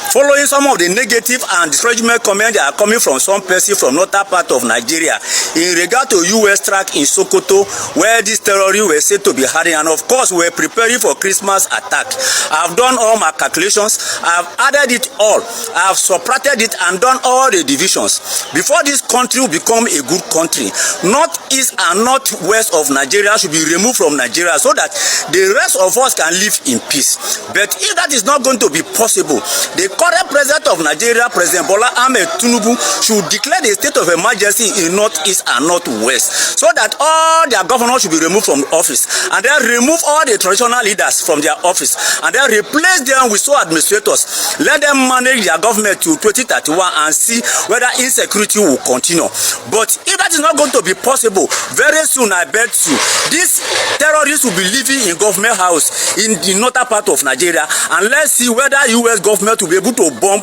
Following some of the negative and discouragement comments that are coming from some person from northern part of Nigeria in regard to US track in Sokoto, where these terrorists were said to be hiding, and of course we're preparing for Christmas attack. I've done all my calculations, I've added it all, I've subtracted it and done all the divisions. Before this country will become a good country, northeast and northwest of Nigeria should be removed from Nigeria so that the rest of us can live in peace. But if that is not going to be possible, the current president of Nigeria, President Bola Ahmed Tinubu, should declare the state of emergency in northeast and northwest so that all their governors should be removed from office, and then remove all the traditional leaders from their office, and then replace them with sole administrators. Let them manage their government to 2031 and see whether insecurity will continue. But if that is not going to be possible, very soon I bet you these terrorists will be living in government house in the northern part of Nigeria, and let's see whether US government will be able to bomb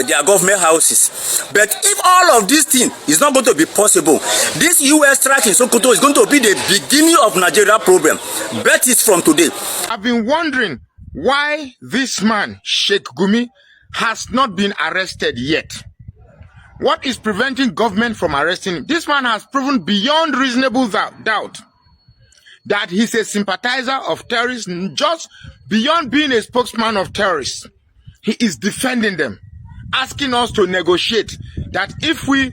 their government houses. But if all of this thing is not going to be possible, this US strike in Sokoto is going to be the beginning of Nigeria problem. Bet it from today. I've been wondering why this man, Sheikh Gumi, has not been arrested yet. What is preventing government from arresting him? This man has proven beyond reasonable doubt that he's a sympathizer of terrorists, just beyond being a spokesman of terrorists. He is defending them, asking us to negotiate, that if we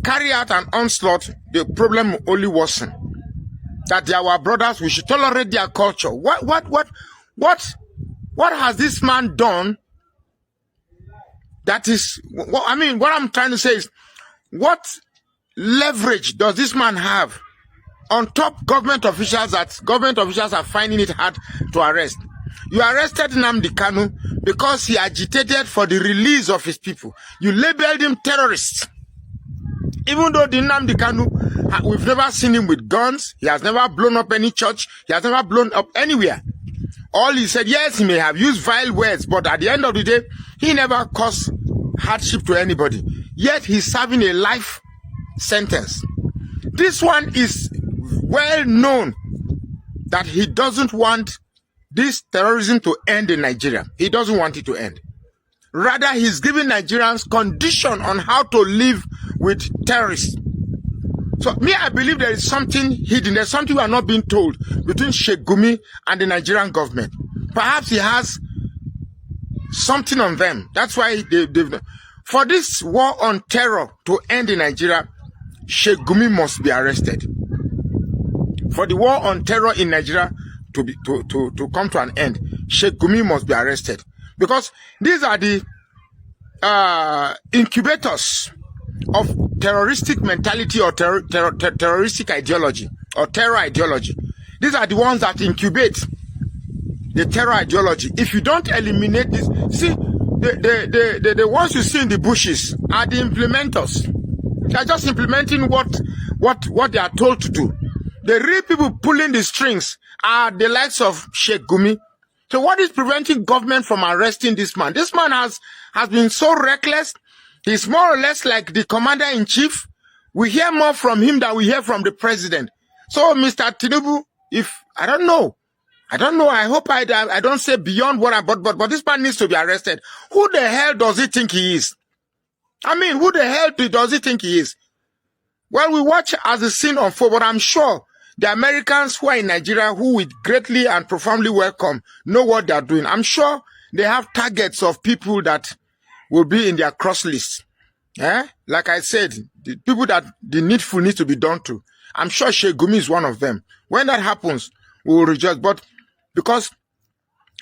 carry out an onslaught, the problem will only worsen. That they are our brothers, we should tolerate their culture. What has this man done? That is, I mean, what I'm trying to say is, what leverage does this man have on top government officials that government officials are finding it hard to arrest? You arrested Nnamdi Kanu because he agitated for the release of his people. You labeled him terrorist. Even though the Nnamdi Kanu, we've never seen him with guns. He has never blown up any church. He has never blown up anywhere. All he said, yes, he may have used vile words, but at the end of the day, he never caused hardship to anybody. Yet he's serving a life sentence. This one is well known that he doesn't want this terrorism to end in Nigeria. He doesn't want it to end. Rather, he's giving Nigerians condition on how to live with terrorists. So me, I believe there is something hidden. There's something we are not being told between Sheikh Gumi and the Nigerian government. Perhaps he has something on them. That's why they've... For this war on terror to end in Nigeria, Sheikh Gumi must be arrested. For the war on terror in Nigeria to come to an end, Sheikh Gumi must be arrested. Because these are the incubators of terroristic mentality or terroristic ideology or terror ideology. These are the ones that incubate the terror ideology. If you don't eliminate this, see, the ones you see in the bushes are the implementers. They are just implementing what they are told to do. The real people pulling the strings are the likes of Sheikh Gumi. So what is preventing government from arresting this man? This man has been so reckless. He's more or less like the commander-in-chief. We hear more from him than we hear from the president. So, Mr. Tinubu, I don't know. I hope I don't say beyond what but this man needs to be arrested. Who the hell does he think he is? I mean, who the hell does he think he is? Well, we watch as the scene unfold, but I'm sure the Americans who are in Nigeria, who we greatly and profoundly welcome, know what they are doing. I'm sure they have targets of people that will be in their cross list. Like I said, the people that the needful needs to be done to. I'm sure Sheikh Gumi is one of them. When that happens, we will rejoice. But because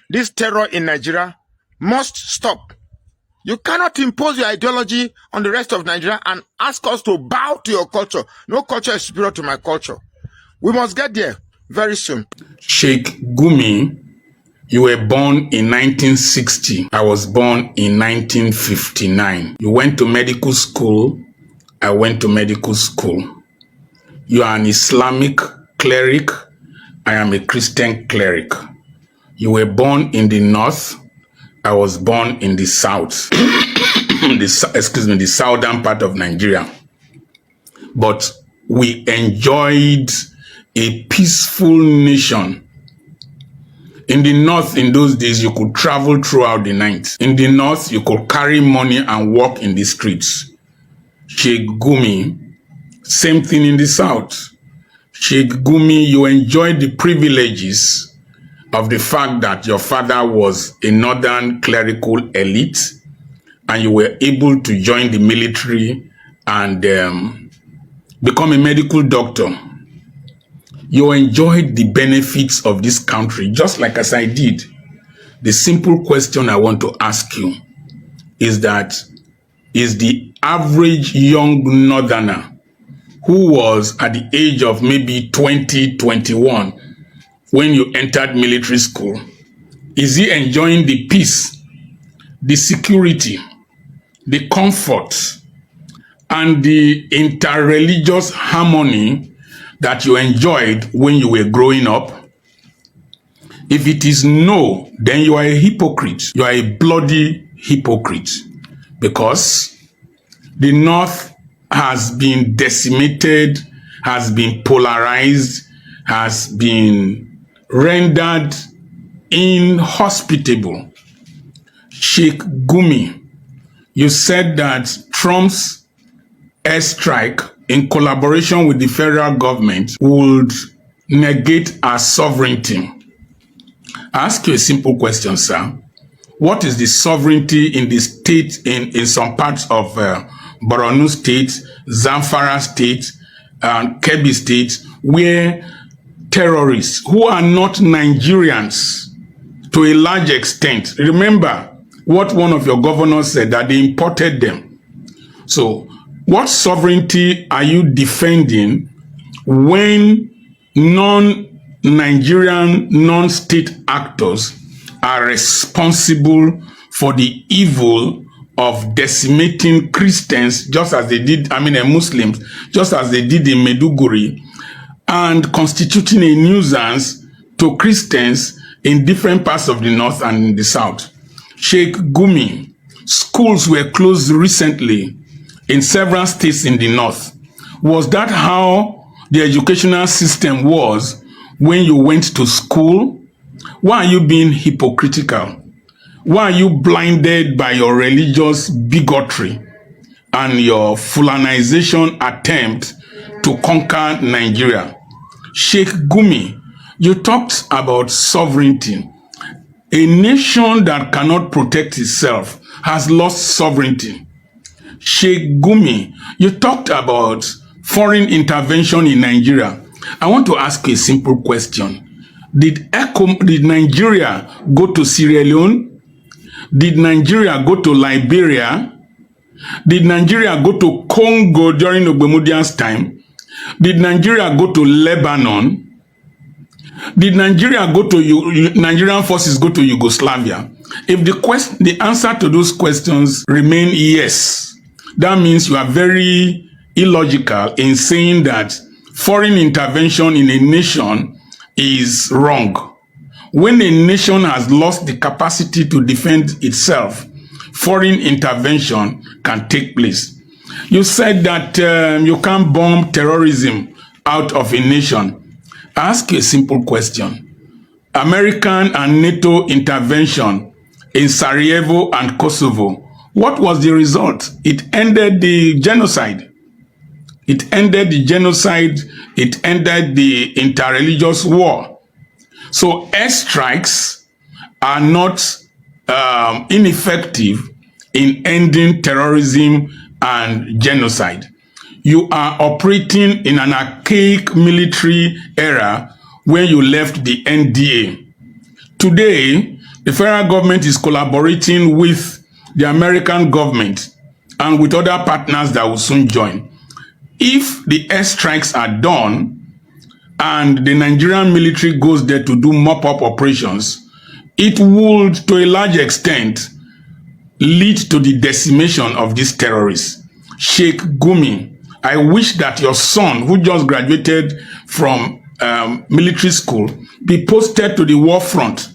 this terror in Nigeria must stop. You cannot impose your ideology on the rest of Nigeria and ask us to bow to your culture. No culture is superior to my culture. We must get there very soon. Sheikh Gumi, you were born in 1960. I was born in 1959. You went to medical school. I went to medical school. You are an Islamic cleric. I am a Christian cleric. You were born in the north. I was born in the south. the southern part of Nigeria. But we enjoyed a peaceful nation In the north, in those days, you could travel throughout the night. In the north, you could carry money and walk in the streets. Sheikh Gumi, same thing in the south. Sheikh Gumi, you enjoyed the privileges of the fact that your father was a northern clerical elite and you were able to join the military and become a medical doctor. You enjoyed the benefits of this country, just like as I did. The simple question I want to ask you is that, is the average young northerner who was at the age of maybe 20, 21, when you entered military school, is he enjoying the peace, the security, the comfort, and the interreligious harmony that you enjoyed when you were growing up? If it is no, then you are a hypocrite. You are a bloody hypocrite, because the North has been decimated, has been polarized, has been rendered inhospitable. Sheikh Gumi, you said that Trump's airstrike in collaboration with the federal government would negate our sovereignty. I ask you a simple question, sir. What is the sovereignty in the state, in some parts of Borno State, Zamfara State, and Kebbi State, where terrorists who are not Nigerians to a large extent, remember what one of your governors said, that they imported them. So what sovereignty are you defending when non-Nigerian, non-state actors are responsible for the evil of decimating Christians, just as they did, Muslims, just as they did in Maiduguri, and constituting a nuisance to Christians in different parts of the north and in the south? Sheikh Gumi, schools were closed recently in several states in the north. Was that how the educational system was when you went to school? Why are you being hypocritical? Why are you blinded by your religious bigotry and your Fulanization attempt to conquer Nigeria? Sheikh Gumi, you talked about sovereignty. A nation that cannot protect itself has lost sovereignty. Sheikh Gumi, you talked about foreign intervention in Nigeria. I want to ask you a simple question. Did Nigeria go to Sierra Leone? Did Nigeria go to Liberia? Did Nigeria go to Congo during Ogbemudian's time? Did Nigeria go to Lebanon? Did Nigeria go to Nigerian forces go to Yugoslavia? If the answer to those questions remain yes, that means you are very illogical in saying that foreign intervention in a nation is wrong. When a nation has lost the capacity to defend itself, foreign intervention can take place. You said that you can't bomb terrorism out of a nation. I ask you a simple question. American and NATO intervention in Sarajevo and Kosovo, what was the result? It ended the genocide. It ended the genocide. It ended the interreligious war. So airstrikes are not ineffective in ending terrorism and genocide. You are operating in an archaic military era when you left the NDA. Today, the federal government is collaborating with the American government and with other partners that will soon join. If the airstrikes are done and the Nigerian military goes there to do mop-up operations, it would, to a large extent, lead to the decimation of these terrorists. Sheikh Gumi, I wish that your son, who just graduated from military school, be posted to the war front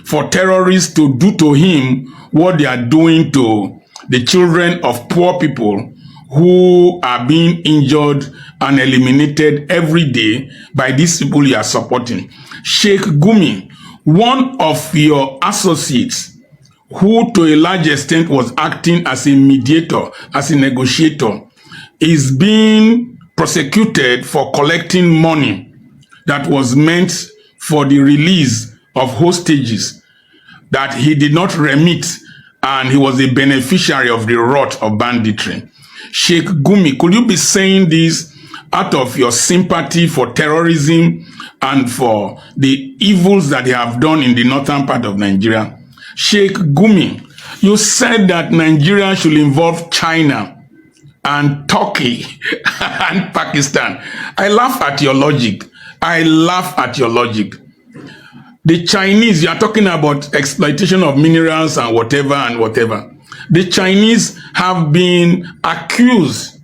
for terrorists to do to him what they are doing to the children of poor people who are being injured and eliminated every day by these people you are supporting. Sheikh Gumi, one of your associates, who to a large extent was acting as a mediator, as a negotiator, is being prosecuted for collecting money that was meant for the release of hostages that he did not remit, and he was a beneficiary of the rot of banditry. Sheikh Gumi, could you be saying this out of your sympathy for terrorism and for the evils that they have done in the northern part of Nigeria? Sheikh Gumi, you said that Nigeria should involve China and Turkey and Pakistan. I laugh at your logic. I laugh at your logic. The Chinese, you are talking about exploitation of minerals and whatever. The Chinese have been accused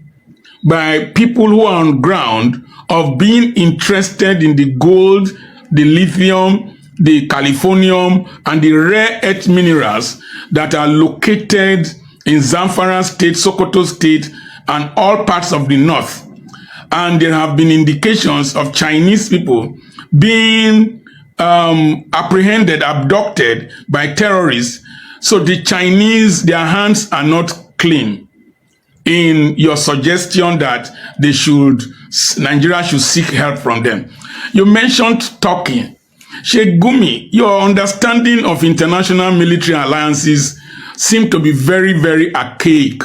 by people who are on ground of being interested in the gold, the lithium, the californium, and the rare earth minerals that are located in Zamfara State, Sokoto State, and all parts of the north. And there have been indications of Chinese people being apprehended, abducted by terrorists. So the Chinese, their hands are not clean in your suggestion that Nigeria should seek help from them. You mentioned Turkey. Sheikh Gumi, your understanding of international military alliances seem to be very, very archaic.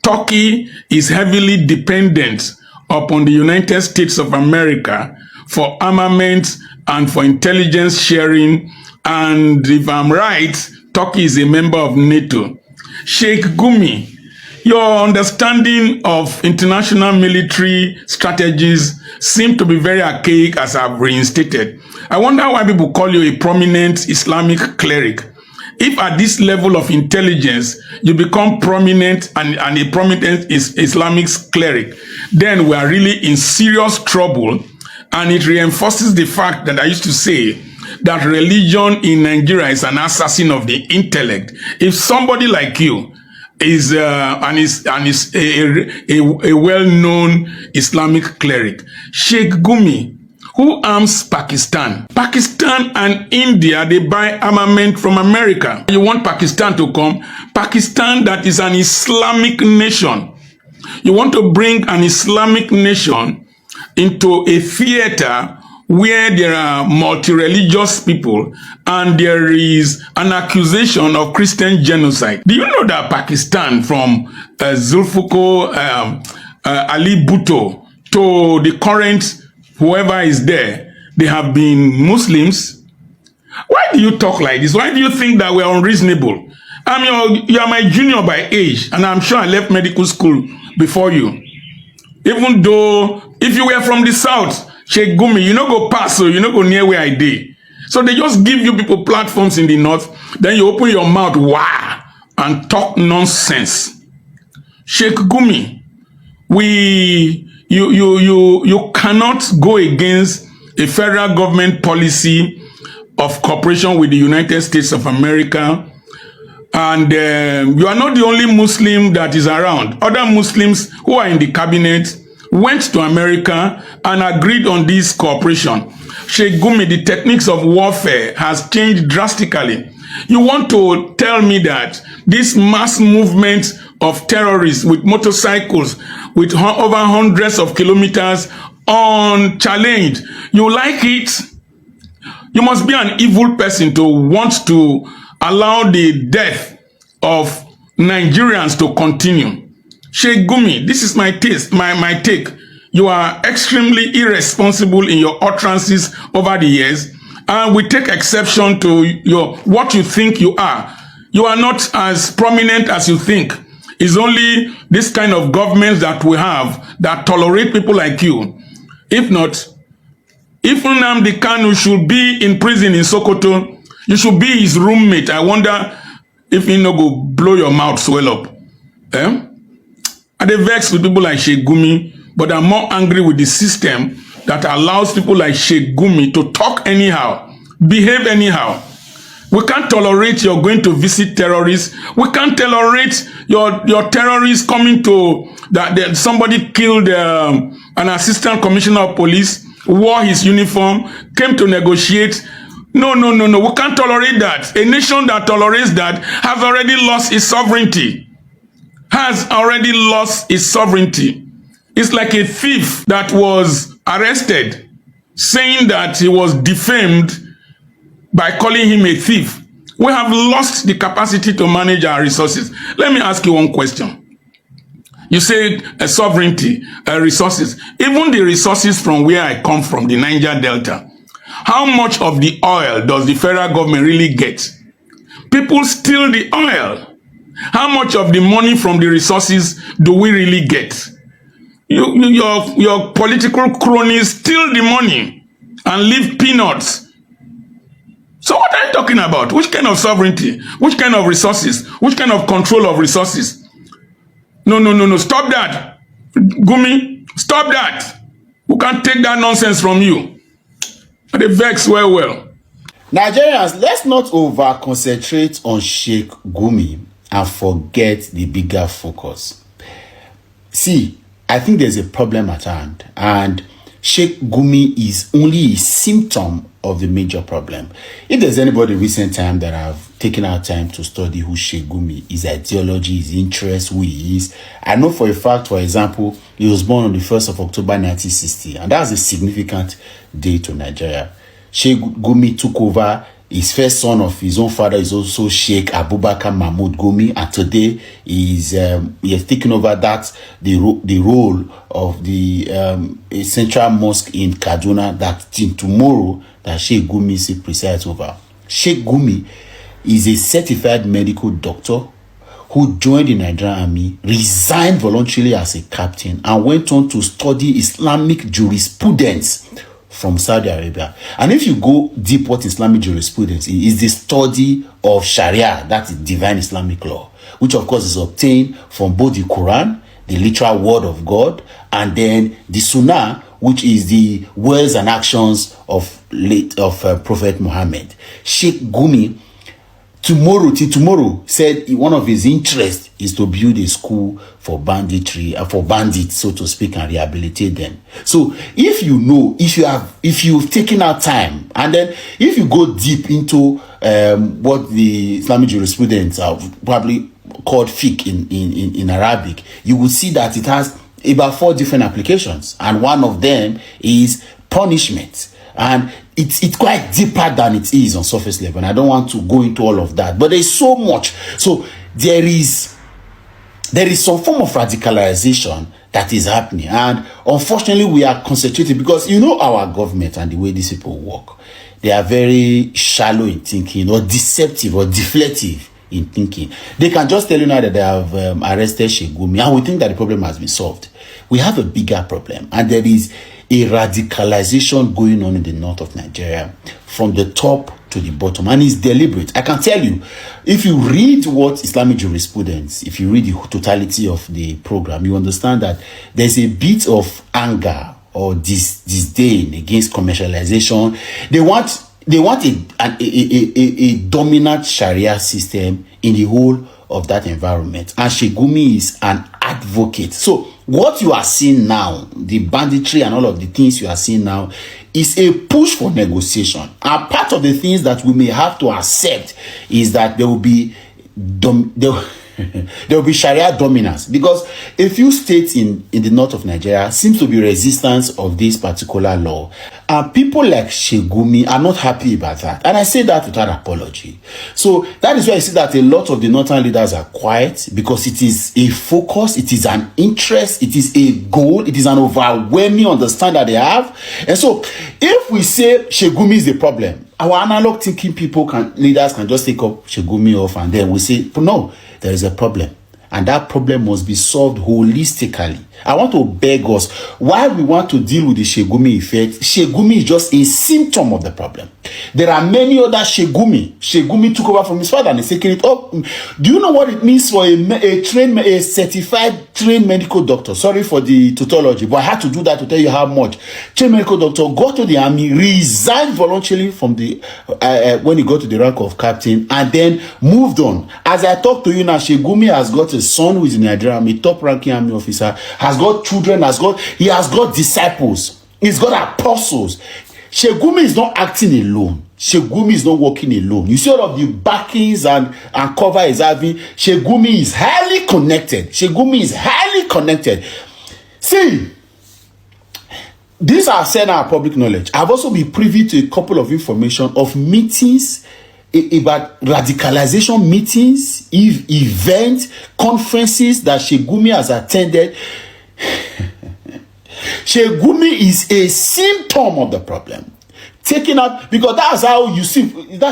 Turkey is heavily dependent upon the United States of America for armament and for intelligence sharing. And if I'm right, Turkey is a member of NATO. Sheikh Gumi, your understanding of international military strategies seem to be very archaic, as I've reinstated. I wonder why people call you a prominent Islamic cleric. If at this level of intelligence you become prominent and a prominent Islamic cleric, then we are really in serious trouble. And it reinforces the fact that I used to say that religion in Nigeria is an assassin of the intellect. If somebody like you is a well-known Islamic cleric, Sheikh Gumi, who arms Pakistan? Pakistan and India, they buy armament from America. You want Pakistan to come? Pakistan, that is an Islamic nation. You want to bring an Islamic nation into a theater where there are multi-religious people and there is an accusation of Christian genocide. Do you know that Pakistan, from Zulfikar Ali Bhutto to the current whoever is there, they have been Muslims? Why do you talk like this? Why do you think that we are unreasonable? You are my junior by age, and I'm sure I left medical school before you. Even though, if you were from the south, Sheikh Gumi, you no go pass, so you no go near where I did. So they just give you people platforms in the north, then you open your mouth, wow, and talk nonsense. Sheikh Gumi, you cannot go against a federal government policy of cooperation with the United States of America. And you are not the only Muslim that is around. Other Muslims who are in the cabinet went to America and agreed on this cooperation. Sheikh Gumi, the techniques of warfare has changed drastically. You want to tell me that this mass movement of terrorists with motorcycles with over hundreds of kilometers unchallenged, you like it? You must be an evil person to want to allow the death of Nigerians to continue. Sheikh Gumi, this is my taste, my take. You are extremely irresponsible in your utterances over the years, and we take exception to what you think you are. You are not as prominent as you think. It's only this kind of government that we have that tolerate people like you. If not, if Nnamdi Kanu should be in prison in Sokoto, you should be his roommate. I wonder if he no go blow your mouth swell up. I dey vex with people like Sheikh Gumi, but I'm more angry with the system that allows people like Sheikh Gumi to talk anyhow, behave anyhow. We can't tolerate your going to visit terrorists. We can't tolerate your terrorists coming to that somebody killed an assistant commissioner of police, wore his uniform, came to negotiate No. We can't tolerate that. A nation that tolerates that has already lost its sovereignty. It's like a thief that was arrested, saying that he was defamed by calling him a thief. We have lost the capacity to manage our resources. Let me ask you one question. You say sovereignty, resources. Even the resources from where I come from, the Niger Delta, how much of the oil does the federal government really get? People steal the oil. How much of the money from the resources do we really get? Your political cronies steal the money and leave peanuts. So what are you talking about? Which kind of sovereignty? Which kind of resources? Which kind of control of resources? No. Stop that. Gumi, stop that. We can't take that nonsense from you. They vex well. Nigerians, let's not over-concentrate on Sheikh Gumi and forget the bigger focus. See, I think there's a problem at hand, and Sheikh Gumi is only a symptom of the major problem. If there's anybody recent time that have taken our time to study who Sheikh Gumi, his ideology, his interest, who he is, I know for a fact, for example, he was born on the 1st of October 1960, and that's a significant day to Nigeria. Sheikh Gumi took over. His first son of his own father is also Sheikh Abubakar Mahmoud Gumi, and today he has taken over the role of the central mosque in Kaduna that till tomorrow that Sheikh Gumi presides over. Sheikh Gumi is a certified medical doctor who joined the Nigerian army, resigned voluntarily as a captain, and went on to study Islamic jurisprudence from Saudi Arabia. And if you go deep what Islamic jurisprudence is the study of Sharia, that is divine Islamic law, which of course is obtained from both the Quran, the literal word of God, and then the Sunnah, which is the words and actions of Prophet Muhammad. Sheikh Gumi till tomorrow said one of his interests is to build a school for banditry, for bandits, so to speak, and rehabilitate them. So if you've taken out time, and then if you go deep into what the Islamic jurisprudence are probably called fiqh in Arabic, you will see that it has about 4 different applications, and one of them is punishment. And it's quite deeper than it is on surface level, and I don't want to go into all of that, but there's so much. So there is some form of radicalization that is happening, and unfortunately we are concentrated because our government and the way these people work, they are very shallow in thinking, or deceptive or deflective in thinking. They can just tell you now that they have arrested Sheikh Gumi, and we think that the problem has been solved. We have a bigger problem, and there is a radicalization going on in the north of Nigeria from the top to the bottom, and it's deliberate. I can tell you, if you read what Islamic jurisprudence, if you read the totality of the program, you understand that there's a bit of anger or disdain against commercialization. They want a dominant Sharia system in the whole of that environment, and Sheikh Gumi is an advocate. So what you are seeing now, the banditry and all of the things you are seeing now, is a push for negotiation. And part of the things that we may have to accept is that there will be Sharia dominance, because a few states in the north of Nigeria seems to be resistance of this particular law, and people like Sheikh Gumi are not happy about that, and I say that without apology. So that is why I see that a lot of the northern leaders are quiet, because it is a focus, it is an interest, it is a goal, it is an overwhelming understanding that they have. And so if we say Sheikh Gumi is the problem, our analog thinking leaders can just take up Sheikh Gumi off, and then we say no, there is a problem, and that problem must be solved holistically. I want to beg us, why we want to deal with the Sheikh Gumi effect. Sheikh Gumi is just a symptom of the problem. There are many other Sheikh Gumi. Sheikh Gumi took over from his father and insecurity. Oh, do you know what it means for a certified trained medical doctor? Sorry for the tautology, but I had to do that to tell you how much. Trained medical doctor got to the army, resigned voluntarily from the when he got to the rank of captain, and then moved on. As I talk to you now, Sheikh Gumi has got a son who is in the Nigerian army, top-ranking army officer, has got children, he has got disciples, he's got apostles. Sheikh Gumi is not acting alone. Gumi is not working alone. You see all of the backings and cover is having. Gumi is highly connected. Gumi is highly connected. See, these are said our public knowledge. I've also been privy to a couple of information of meetings about radicalization meetings, events, conferences that Gumi has attended. Gumi is a symptom of the problem. Taken out, because that's how that's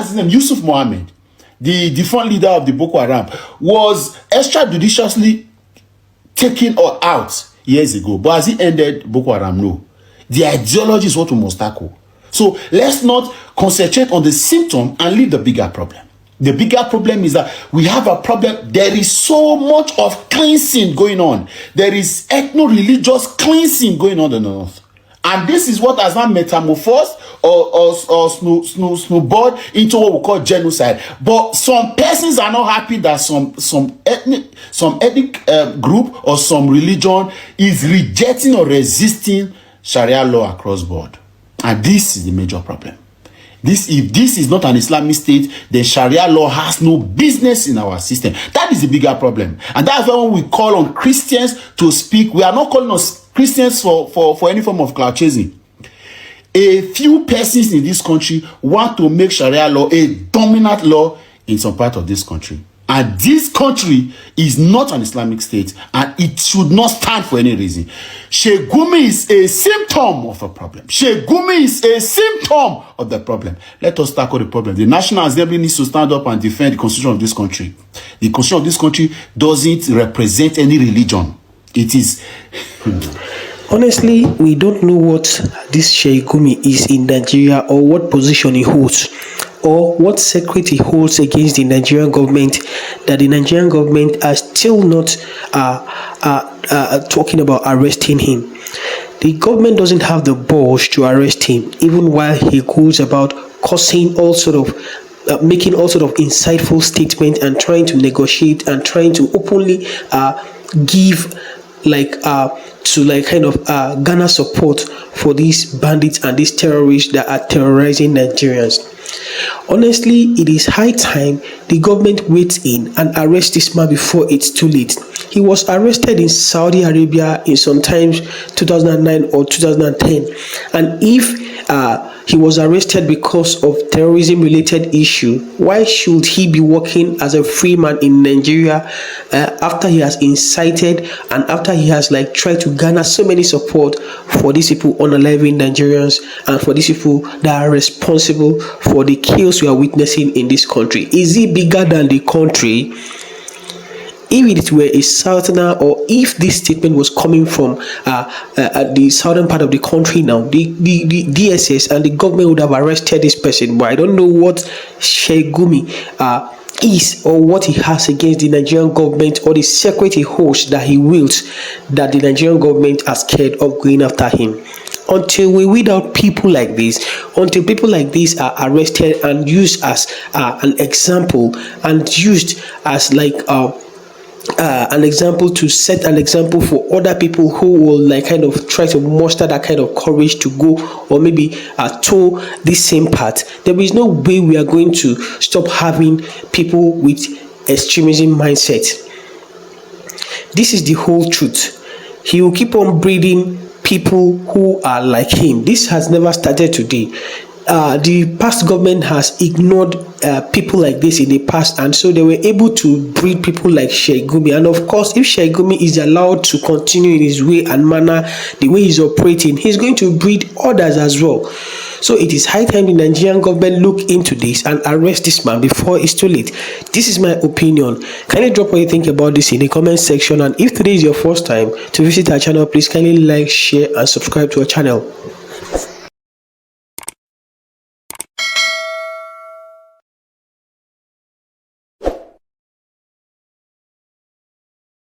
his name, Yusuf Mohammed, the defunct leader of the Boko Haram, was extrajudiciously taken out years ago. But has he ended Boko Haram? No. The ideology is what we must tackle. So let's not concentrate on the symptom and leave the bigger problem. The bigger problem is that we have a problem. There is so much of cleansing going on. There is ethno-religious cleansing going on in the north. And this is what has now metamorphosed or snowballed into what we call genocide. But some persons are not happy that some ethnic group or some religion is rejecting or resisting Sharia law across board. And this is the major problem. If this is not an Islamic state, then Sharia law has no business in our system. That is the bigger problem. And that's why when we call on Christians to speak, we are not calling on Christians for any form of clout chasing. A few persons in this country want to make Sharia law a dominant law in some part of this country. And this country is not an Islamic state, and it should not stand for any reason. Gumi is a symptom of a problem. Gumi is a symptom of the problem. Let us tackle the problem. The National Assembly needs to stand up and defend the constitution of this country. The constitution of this country doesn't represent any religion. It is... Honestly, we don't know what this Gumi is in Nigeria, or what position he holds, or what secret he holds against the Nigerian government, that the Nigerian government are still not talking about arresting him. The government doesn't have the balls to arrest him, even while he goes about causing all sort of making all sort of insightful statements and trying to negotiate and trying to openly give garner support for these bandits and these terrorists that are terrorizing Nigerians. Honestly, it is high time the government waits in and arrests this man before it's too late. He was arrested in Saudi Arabia in sometimes 2009 or 2010, and if he was arrested because of terrorism-related issue, why should he be working as a free man in Nigeria after he has incited and after he has tried to garner so many support for these people unaliving Nigerians and for these people that are responsible for the chaos we are witnessing in this country? Is he bigger than the country? If it were a southerner, or if this statement was coming from the southern part of the country now, the DSS and the government would have arrested this person. But I don't know what Gumi is, or what he has against the Nigerian government, or the secret he holds that he wills, that the Nigerian government are scared of going after him. Until we weed out people like this, until people like this are arrested and used as an example, and used as an example to set an example for other people who will try to muster that kind of courage to go, or maybe toe this same path, there is no way we are going to stop having people with extremism mindset. This is the whole truth. He will keep on breeding people who are like him. This has never started today. The past government has ignored people like this in the past, and so they were able to breed people like Gumi. And of course, if Gumi is allowed to continue in his way and manner, the way he's operating, he's going to breed others as well. So it is high time the Nigerian government look into this and arrest this man before it's too late. This is my opinion. Kindly drop what you think about this in the comment section, and if today is your first time to visit our channel, please kindly like, share and subscribe to our channel.